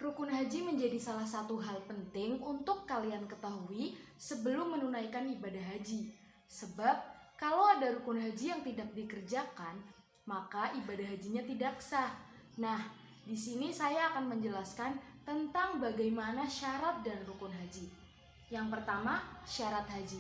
Rukun haji menjadi salah satu hal penting untuk kalian ketahui sebelum menunaikan ibadah haji. Sebab kalau ada rukun haji yang tidak dikerjakan, maka ibadah hajinya tidak sah. Nah, di sini saya akan menjelaskan tentang bagaimana syarat dan rukun haji. Yang pertama, syarat haji.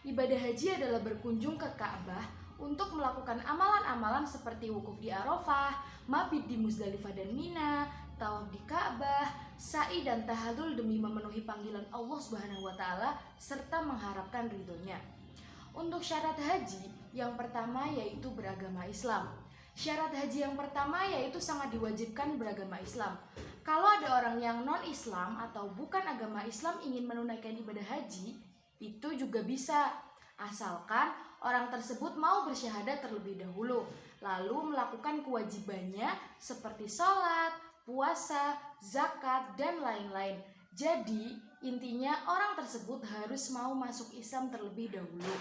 Ibadah haji adalah berkunjung ke Ka'bah untuk melakukan amalan-amalan seperti wukuf di Arafah, mabit di Muzdalifah dan Mina, tawaf di Ka'bah, sa'i dan tahallul demi memenuhi panggilan Allah Subhanahu wa taala serta mengharapkan ridhonya. Untuk syarat haji, yang pertama yaitu beragama Islam. Syarat haji yang pertama yaitu sangat diwajibkan beragama Islam. Kalau ada orang yang non-Islam atau bukan agama Islam ingin menunaikan ibadah haji, itu juga bisa, asalkan orang tersebut mau bersyahadat terlebih dahulu, lalu melakukan kewajibannya seperti sholat, puasa, zakat, dan lain-lain. Jadi, intinya orang tersebut harus mau masuk Islam terlebih dahulu.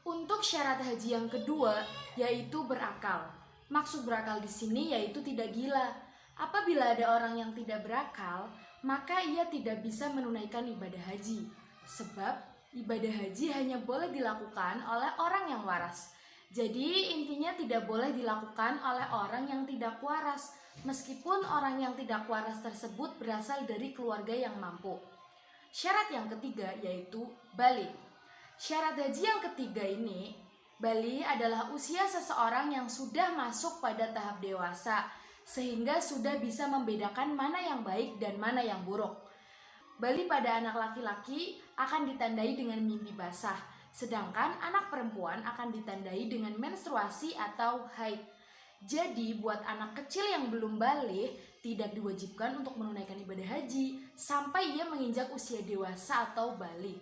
Untuk syarat haji yang kedua, yaitu berakal. Maksud berakal di sini yaitu tidak gila. Apabila ada orang yang tidak berakal, maka ia tidak bisa menunaikan ibadah haji. Sebab ibadah haji hanya boleh dilakukan oleh orang yang waras. Jadi intinya tidak boleh dilakukan oleh orang yang tidak waras, meskipun orang yang tidak waras tersebut berasal dari keluarga yang mampu. Syarat yang ketiga yaitu balik. Syarat haji yang ketiga ini, balik adalah usia seseorang yang sudah masuk pada tahap dewasa, sehingga sudah bisa membedakan mana yang baik dan mana yang buruk. Balik pada anak laki-laki akan ditandai dengan mimpi basah, sedangkan anak perempuan akan ditandai dengan menstruasi atau haid. Jadi buat anak kecil yang belum balik tidak diwajibkan untuk menunaikan ibadah haji sampai ia menginjak usia dewasa atau balik.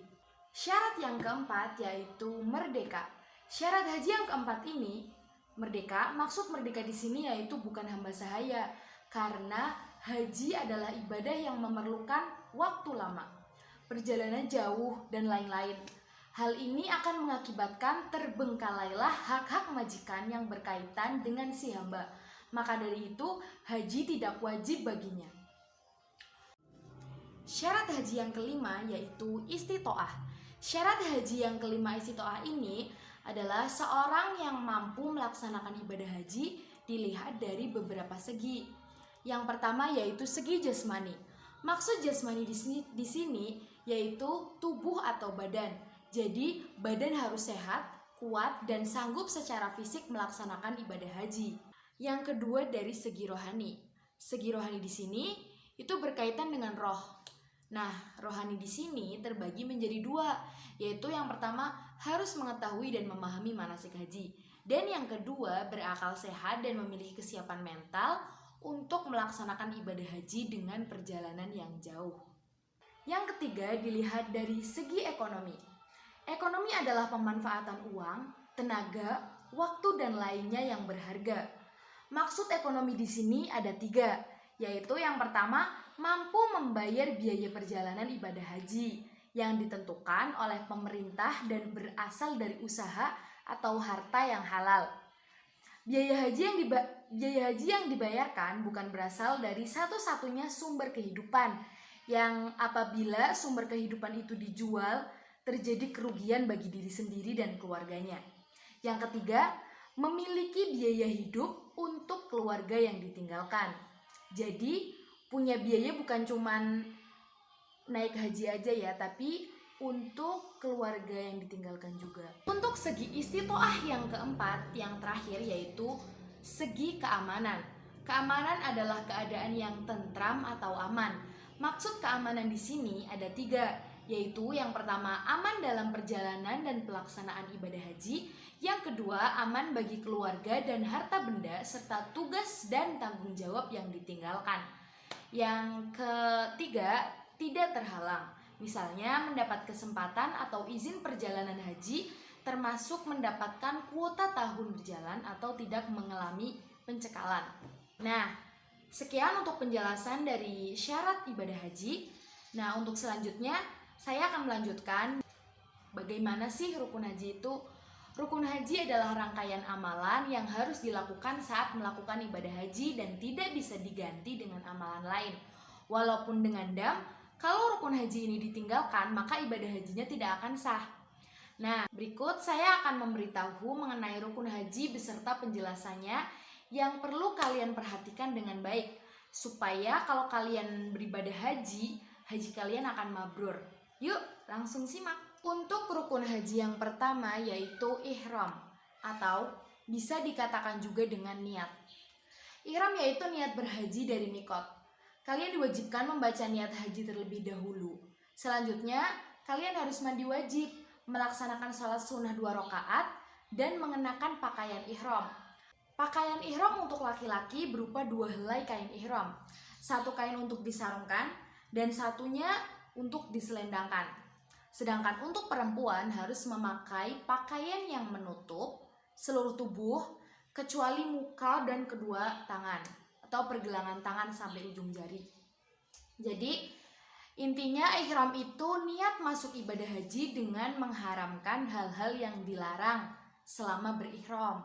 Syarat yang keempat yaitu merdeka. Syarat haji yang keempat ini, merdeka, maksud merdeka di sini yaitu bukan hamba sahaya, karena haji adalah ibadah yang memerlukan waktu lama, perjalanan jauh, dan lain-lain. Hal ini akan mengakibatkan terbengkalailah hak-hak majikan yang berkaitan dengan si hamba. Maka dari itu, haji tidak wajib baginya. Syarat haji yang kelima yaitu istitoah. Syarat haji yang kelima istitoah ini adalah seorang yang mampu melaksanakan ibadah haji dilihat dari beberapa segi. Yang pertama yaitu segi jasmani. Maksud jasmani di sini yaitu tubuh atau badan. Jadi badan harus sehat, kuat, dan sanggup secara fisik melaksanakan ibadah haji. Yang kedua dari segi rohani. Segi rohani di sini itu berkaitan dengan roh. Nah, rohani di sini terbagi menjadi dua, yaitu yang pertama harus mengetahui dan memahami manasik haji, dan yang kedua berakal sehat dan memiliki kesiapan mental untuk melaksanakan ibadah haji dengan perjalanan yang jauh. Yang ketiga dilihat dari segi ekonomi. Ekonomi adalah pemanfaatan uang, tenaga, waktu, dan lainnya yang berharga. Maksud ekonomi di sini ada tiga, yaitu yang pertama mampu membayar biaya perjalanan ibadah haji yang ditentukan oleh pemerintah dan berasal dari usaha atau harta yang halal. Biaya haji yang dibayarkan bukan berasal dari satu-satunya sumber kehidupan, yang apabila sumber kehidupan itu dijual terjadi kerugian bagi diri sendiri dan keluarganya. Yang ketiga, memiliki biaya hidup untuk keluarga yang ditinggalkan. Jadi punya biaya bukan cuman naik haji aja ya, tapi untuk keluarga yang ditinggalkan juga. Untuk segi istitoah yang keempat, yang terakhir yaitu segi keamanan. Keamanan adalah keadaan yang tentram atau aman. Maksud keamanan di sini ada tiga, yaitu yang pertama aman dalam perjalanan dan pelaksanaan ibadah haji, yang kedua aman bagi keluarga dan harta benda serta tugas dan tanggung jawab yang ditinggalkan. Yang ketiga, tidak terhalang. Misalnya mendapat kesempatan atau izin perjalanan haji, termasuk mendapatkan kuota tahun berjalan atau tidak mengalami pencekalan. Nah, sekian untuk penjelasan dari syarat ibadah haji. Nah, untuk selanjutnya saya akan melanjutkan bagaimana sih rukun haji itu. Rukun haji adalah rangkaian amalan yang harus dilakukan saat melakukan ibadah haji dan tidak bisa diganti dengan amalan lain. Walaupun dengan dam, kalau rukun haji ini ditinggalkan, maka ibadah hajinya tidak akan sah. Nah, berikut saya akan memberitahu mengenai rukun haji beserta penjelasannya yang perlu kalian perhatikan dengan baik, supaya kalau kalian beribadah haji kalian akan mabrur. Yuk, langsung simak. Untuk rukun haji yang pertama yaitu ihram, atau bisa dikatakan juga dengan niat. Ihram yaitu niat berhaji dari mikot. Kalian diwajibkan membaca niat haji terlebih dahulu. Selanjutnya, kalian harus mandi wajib, melaksanakan sholat sunnah 2 rakaat, dan mengenakan pakaian ihram. Pakaian ihram untuk laki-laki berupa 2 helai kain ihram. 1 kain untuk disarungkan, dan satunya untuk diselendangkan. Sedangkan untuk perempuan harus memakai pakaian yang menutup seluruh tubuh kecuali muka dan kedua tangan atau pergelangan tangan sampai ujung jari. Jadi intinya ihram itu niat masuk ibadah haji dengan mengharamkan hal-hal yang dilarang selama berihram.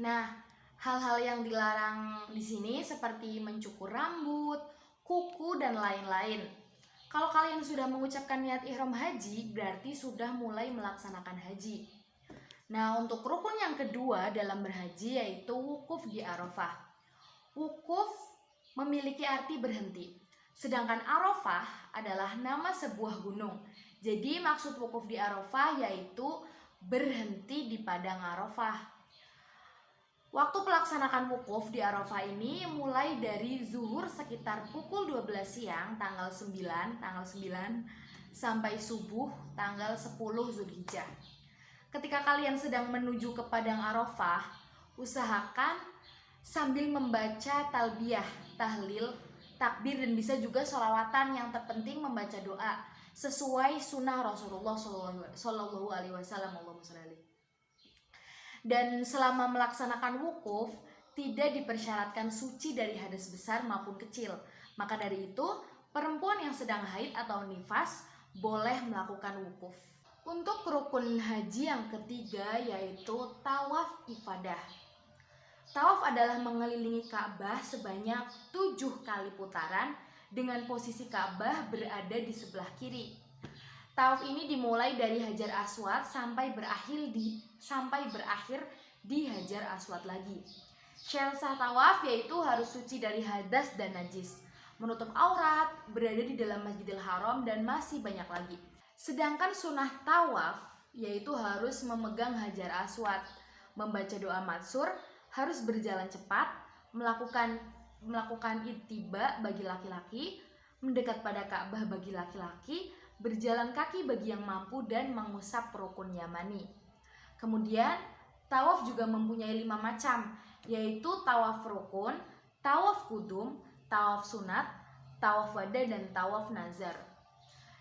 Nah, hal-hal yang dilarang di sini seperti mencukur rambut, kuku, dan lain-lain. Kalau kalian sudah mengucapkan niat ihram haji, berarti sudah mulai melaksanakan haji. Nah, untuk rukun yang kedua dalam berhaji yaitu wukuf di Arafah. Wukuf memiliki arti berhenti. Sedangkan Arafah adalah nama sebuah gunung. Jadi maksud wukuf di Arafah yaitu berhenti di padang Arafah. Waktu pelaksanakan wukuf di Arafah ini mulai dari zuhur sekitar pukul 12 siang tanggal 9 sampai subuh tanggal 10 Zulhijjah. Ketika kalian sedang menuju ke padang Arafah, usahakan sambil membaca talbiyah, tahlil, takbir, dan bisa juga sholawatan. Yang terpenting membaca doa sesuai sunnah Rasulullah Shallallahu Alaihi Wasallam. Dan selama melaksanakan wukuf tidak dipersyaratkan suci dari hadas besar maupun kecil. Maka dari itu perempuan yang sedang haid atau nifas boleh melakukan wukuf. Untuk rukun haji yang ketiga yaitu tawaf ifadah. Tawaf adalah mengelilingi Ka'bah sebanyak 7 kali putaran dengan posisi Ka'bah berada di sebelah kiri. Tawaf ini dimulai dari Hajar Aswad sampai berakhir di Hajar Aswad lagi. Syarat sah tawaf yaitu harus suci dari hadas dan najis, menutup aurat, berada di dalam Masjidil Haram, dan masih banyak lagi. Sedangkan sunnah tawaf yaitu harus memegang Hajar Aswad, membaca doa matsur, harus berjalan cepat, melakukan ittiba bagi laki-laki, mendekat pada Ka'bah bagi laki-laki, berjalan kaki bagi yang mampu, dan mengusap rukun yamani. Kemudian tawaf juga mempunyai 5 macam, yaitu tawaf rukun, tawaf kudum, tawaf sunat, tawaf wada, dan tawaf nazar.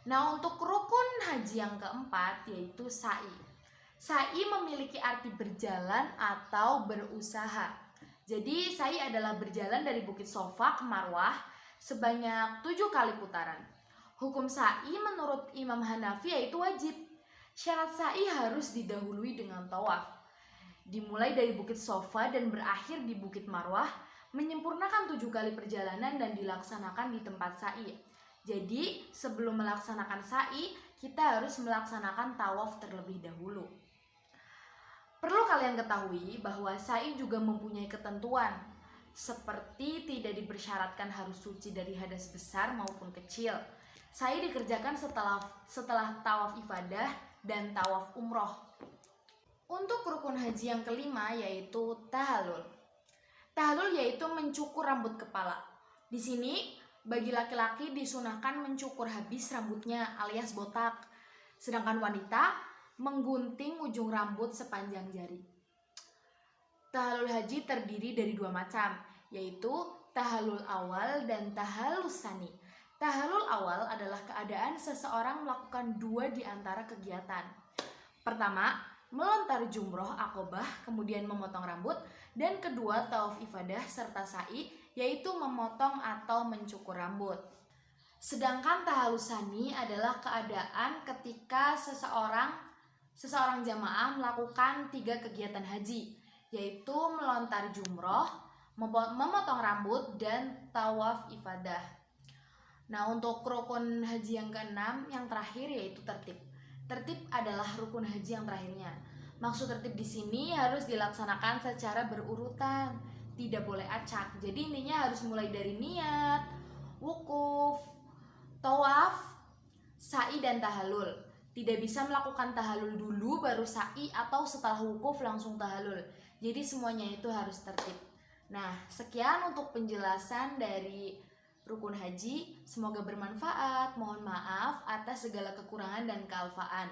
Nah, untuk rukun haji yang keempat yaitu sa'i. Sa'i memiliki arti berjalan atau berusaha. Jadi sa'i adalah berjalan dari Bukit Sofa ke Marwah sebanyak 7 kali putaran. Hukum sa'i menurut Imam Hanafi yaitu wajib. Syarat sa'i harus didahului dengan tawaf. Dimulai dari Bukit Sofa dan berakhir di Bukit Marwah, menyempurnakan 7 kali perjalanan dan dilaksanakan di tempat sa'i. Jadi sebelum melaksanakan sa'i, kita harus melaksanakan tawaf terlebih dahulu. Perlu kalian ketahui bahwa sa'i juga mempunyai ketentuan, seperti tidak dipersyaratkan harus suci dari hadas besar maupun kecil. Sa'i dikerjakan setelah tawaf ifadah dan tawaf umroh. Untuk rukun haji yang kelima yaitu tahallul. Tahallul yaitu mencukur rambut kepala. Di sini bagi laki-laki disunahkan mencukur habis rambutnya alias botak. Sedangkan wanita menggunting ujung rambut sepanjang jari. Tahallul haji terdiri dari 2 macam, yaitu tahallul awal dan tahallul tsani. Tahallul awal adalah keadaan seseorang melakukan 2 di antara kegiatan. Pertama, melontar jumroh akobah, kemudian memotong rambut, dan kedua tawaf ifadah serta sa'i, yaitu memotong atau mencukur rambut. Sedangkan tahallul tsani adalah keadaan ketika seseorang jamaah melakukan 3 kegiatan haji, yaitu melontar jumroh, memotong rambut, dan tawaf ifadah. Nah, untuk rukun haji yang keenam, yang terakhir yaitu tertib. Tertib adalah rukun haji yang terakhirnya. Maksud tertib di sini harus dilaksanakan secara berurutan, tidak boleh acak. Jadi intinya harus mulai dari niat, wukuf, tawaf, sa'i dan tahallul. Tidak bisa melakukan tahallul dulu baru sa'i atau setelah wukuf langsung tahallul. Jadi semuanya itu harus tertib. Nah, sekian untuk penjelasan dari rukun haji. Semoga bermanfaat. Mohon maaf atas segala kekurangan dan kealfaan.